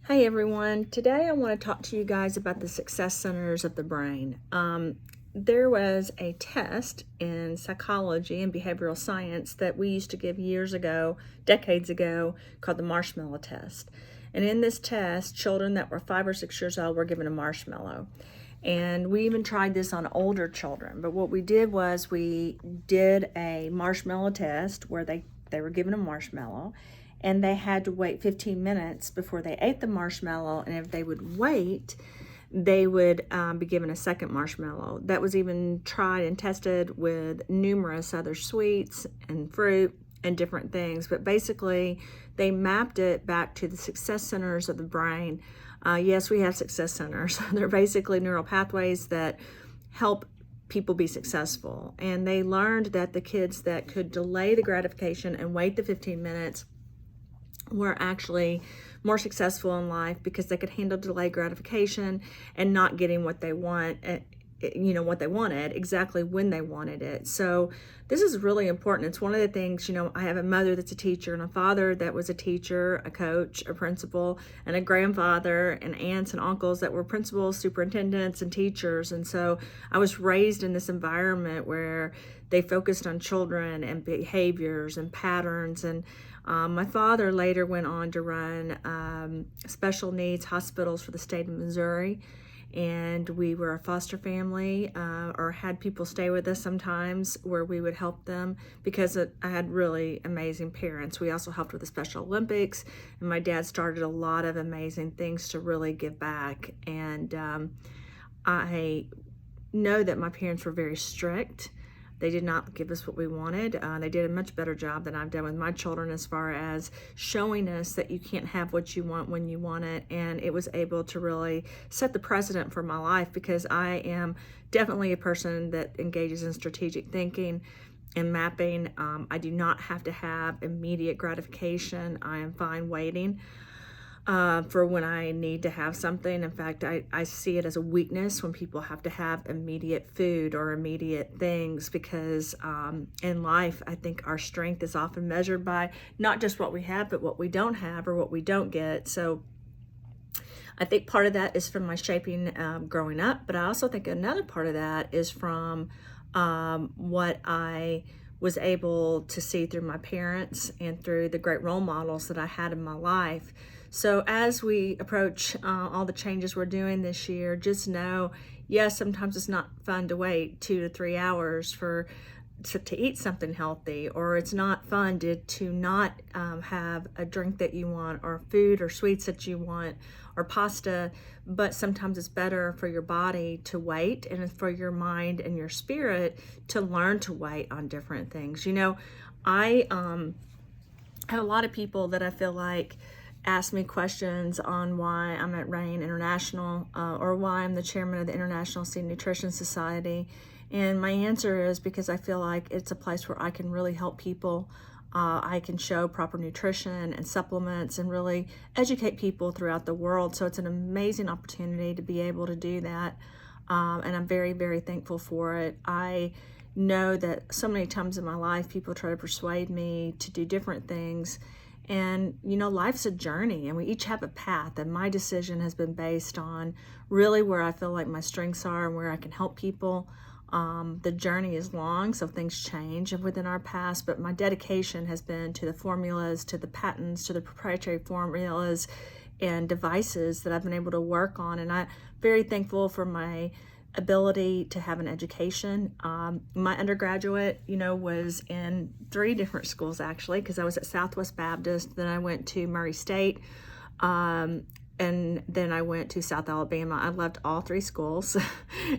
Hey everyone, today I want to talk to you guys about the success centers of the brain. There was a test in psychology and behavioral science that we used to give years ago, decades ago, called the Marshmallow test. And in this test, children that were 5 or 6 years old were given a marshmallow. And we even tried this on older children. But what we did was we did a marshmallow test where they were given a marshmallow and they had to wait 15 minutes before they ate the marshmallow. And if they would wait, they would be given a second marshmallow. That was even tried and tested with numerous other sweets and fruit and different things. But basically, they mapped it back to the success centers of the brain. Yes, we have success centers. They're basically neural pathways that help people be successful. And they learned that the kids that could delay the gratification and wait the 15 minutes were actually more successful in life because they could handle delayed gratification and not getting what they wanted exactly when they wanted it. So this is really important. It's one of the things, I have a mother that's a teacher and a father that was a teacher, a coach, a principal, and a grandfather and aunts and uncles that were principals, superintendents, and teachers. And so I was raised in this environment where they focused on children and behaviors and patterns. And my father later went on to run special needs hospitals for the state of Missouri. And we were a foster family or had people stay with us sometimes where we would help them because I had really amazing parents. We also helped with the Special Olympics, and my dad started a lot of amazing things to really give back. And I know that my parents were very strict. They did not give us what we wanted. They did a much better job than I've done with my children as far as showing us that you can't have what you want when you want it. And it was able to really set the precedent for my life because I am definitely a person that engages in strategic thinking and mapping. I do not have to have immediate gratification. I am fine waiting for when I need to have something. In fact, I see it as a weakness when people have to have immediate food or immediate things because in life, I think our strength is often measured by not just what we have, but what we don't have or what we don't get. So I think part of that is from my shaping growing up, but I also think another part of that is from what I was able to see through my parents and through the great role models that I had in my life. So as we approach all the changes we're doing this year, just know, yes, sometimes it's not fun to wait 2 to 3 hours to eat something healthy, or it's not fun to not have a drink that you want or food or sweets that you want or pasta, but sometimes it's better for your body to wait and for your mind and your spirit to learn to wait on different things. I have a lot of people that I feel like ask me questions on why I'm at RAIN International or why I'm the chairman of the International Seed Nutrition Society. And my answer is because I feel like it's a place where I can really help people. I can show proper nutrition and supplements and really educate people throughout the world. So it's an amazing opportunity to be able to do that. And I'm very, very thankful for it. I know that so many times in my life, people try to persuade me to do different things. And, life's a journey and we each have a path. And my decision has been based on really where I feel like my strengths are and where I can help people. The journey is long, so things change within our past, but my dedication has been to the formulas, to the patents, to the proprietary formulas and devices that I've been able to work on. And I'm very thankful for my ability to have an education. My undergraduate, was in 3 different schools actually, because I was at Southwest Baptist, then I went to Murray State, and then I went to South Alabama. I loved all 3 schools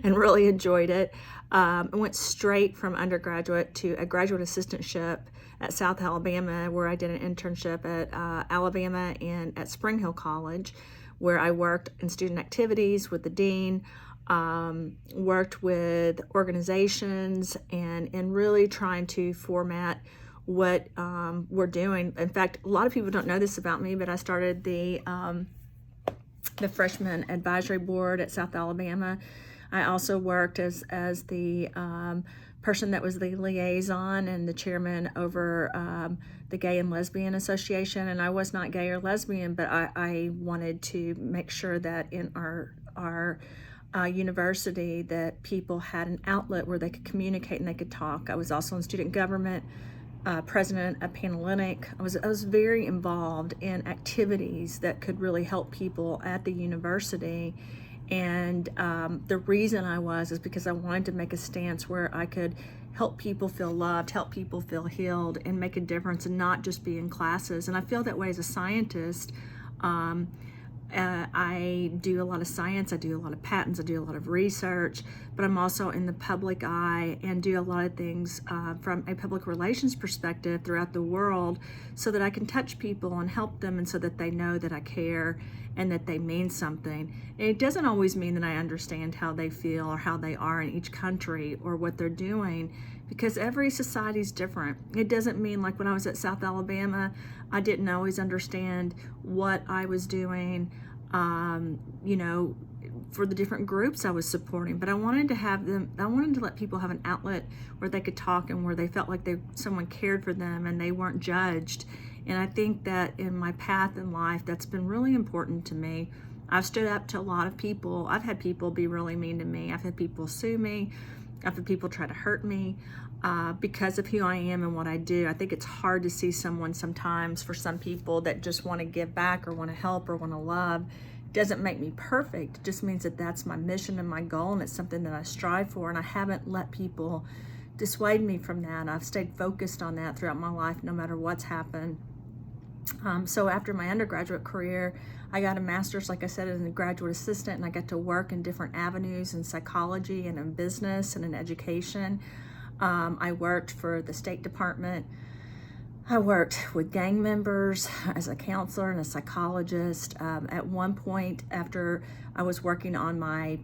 and really enjoyed it. I went straight from undergraduate to a graduate assistantship at South Alabama, where I did an internship at Alabama and at Spring Hill College, where I worked in student activities with the dean, worked with organizations and really trying to format what we're doing. In fact, a lot of people don't know this about me, but I started the freshman advisory board at South Alabama. I also worked as the person that was the liaison and the chairman over the Gay and Lesbian Association, and I was not gay or lesbian, but I wanted to make sure that in our university that people had an outlet where they could communicate and they could talk. I was also in student government, president of Panhellenic. I was very involved in activities that could really help people at the university. And the reason I was is because I wanted to make a stance where I could help people feel loved, help people feel healed, and make a difference, and not just be in classes. And I feel that way as a scientist. I do a lot of science, I do a lot of patents, I do a lot of research, but I'm also in the public eye and do a lot of things from a public relations perspective throughout the world, so that I can touch people and help them, and so that they know that I care and that they mean something. And it doesn't always mean that I understand how they feel or how they are in each country or what they're doing, because every society is different. It doesn't mean, like when I was at South Alabama, I didn't always understand what I was doing, for the different groups I was supporting. But I wanted to let people have an outlet where they could talk and where they felt like someone cared for them and they weren't judged. And I think that in my path in life, that's been really important to me. I've stood up to a lot of people. I've had people be really mean to me. I've had people sue me. I've had people try to hurt me because of who I am and what I do. I think it's hard to see someone sometimes, for some people that just want to give back or want to help or want to love. Doesn't make me perfect. It just means that that's my mission and my goal, and it's something that I strive for. And I haven't let people dissuade me from that. I've stayed focused on that throughout my life, no matter what's happened. So after my undergraduate career, I got a master's, like I said, as a graduate assistant, and I got to work in different avenues in psychology and in business and in education. I worked for the State Department. I worked with gang members as a counselor and a psychologist. At one point, after I was working on my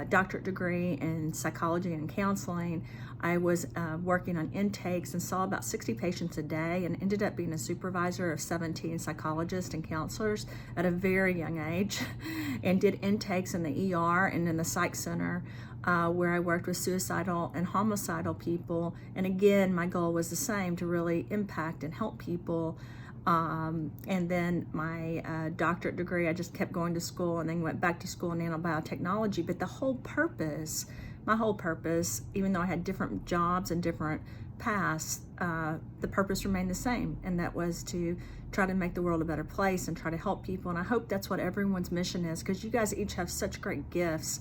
doctorate degree in psychology and counseling, I was working on intakes and saw about 60 patients a day, and ended up being a supervisor of 17 psychologists and counselors at a very young age, and did intakes in the ER and in the psych center, where I worked with suicidal and homicidal people. And again, my goal was the same, to really impact and help people. And then my doctorate degree, I just kept going to school, and then went back to school in nanobiotechnology. But my whole purpose, even though I had different jobs and different paths, the purpose remained the same, and that was to try to make the world a better place and try to help people. And I hope that's what everyone's mission is, because you guys each have such great gifts.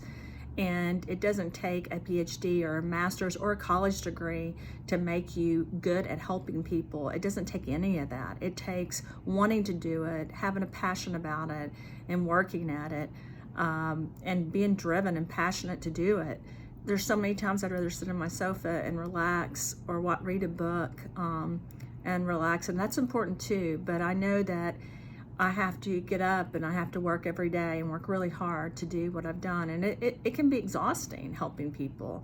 And it doesn't take a PhD or a master's or a college degree to make you good at helping people. It doesn't take any of that. It takes wanting to do it, having a passion about it, and working at it, and being driven and passionate to do it. There's so many times I'd rather sit on my sofa and relax, or read a book and relax, and that's important too. But I know that I have to get up and I have to work every day and work really hard to do what I've done. And it can be exhausting helping people.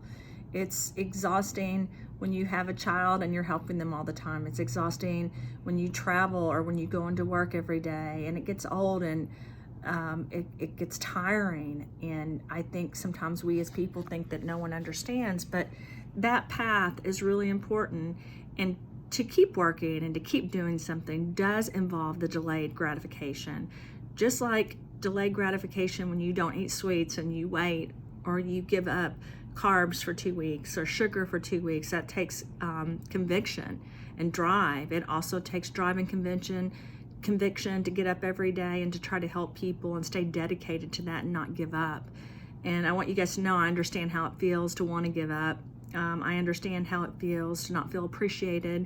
It's exhausting when you have a child and you're helping them all the time. It's exhausting when you travel or when you go into work every day, and it gets old, and it gets tiring. And I think sometimes we as people think that no one understands, but that path is really important. And to keep working and to keep doing something does involve the delayed gratification. Just like delayed gratification when you don't eat sweets and you wait, or you give up carbs for 2 weeks or sugar for 2 weeks, that takes conviction and drive. It also takes drive and conviction to get up every day and to try to help people and stay dedicated to that and not give up. And I want you guys to know I understand how it feels to want to give up. I understand how it feels to not feel appreciated.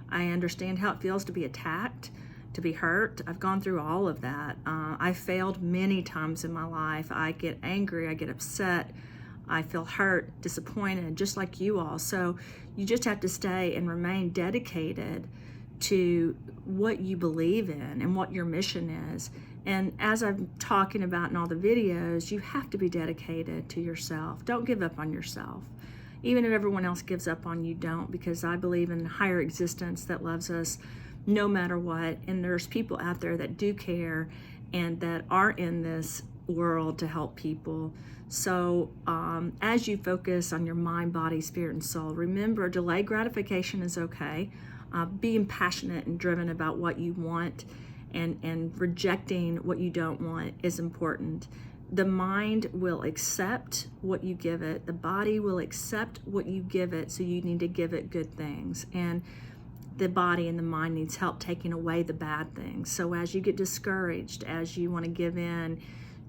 I understand how it feels to be attacked, to be hurt. I've gone through all of that. I failed many times in my life. I get angry, I get upset, I feel hurt, disappointed, just like you all. So you just have to stay and remain dedicated to what you believe in and what your mission is. And as I'm talking about in all the videos, you have to be dedicated to yourself. Don't give up on yourself. Even if everyone else gives up on you, don't, because I believe in a higher existence that loves us no matter what. And there's people out there that do care and that are in this world to help people. So as you focus on your mind, body, spirit, and soul, remember, delayed gratification is okay. being passionate and driven about what you want and rejecting what you don't want is important. The mind will accept what you give it. The body will accept what you give it, so you need to give it good things. And the body and the mind needs help taking away the bad things. So as you get discouraged, as you want to give in,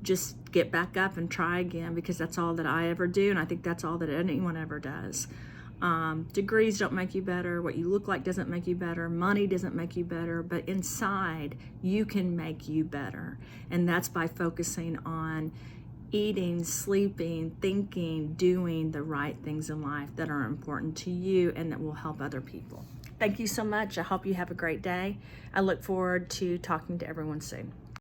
just get back up and try again, because that's all that I ever do, and I think that's all that anyone ever does. Degrees don't make you better. What you look like doesn't make you better. Money doesn't make you better. But inside, you can make you better. And that's by focusing on eating, sleeping, thinking, doing the right things in life that are important to you and that will help other people. Thank you so much. I hope you have a great day. I look forward to talking to everyone soon.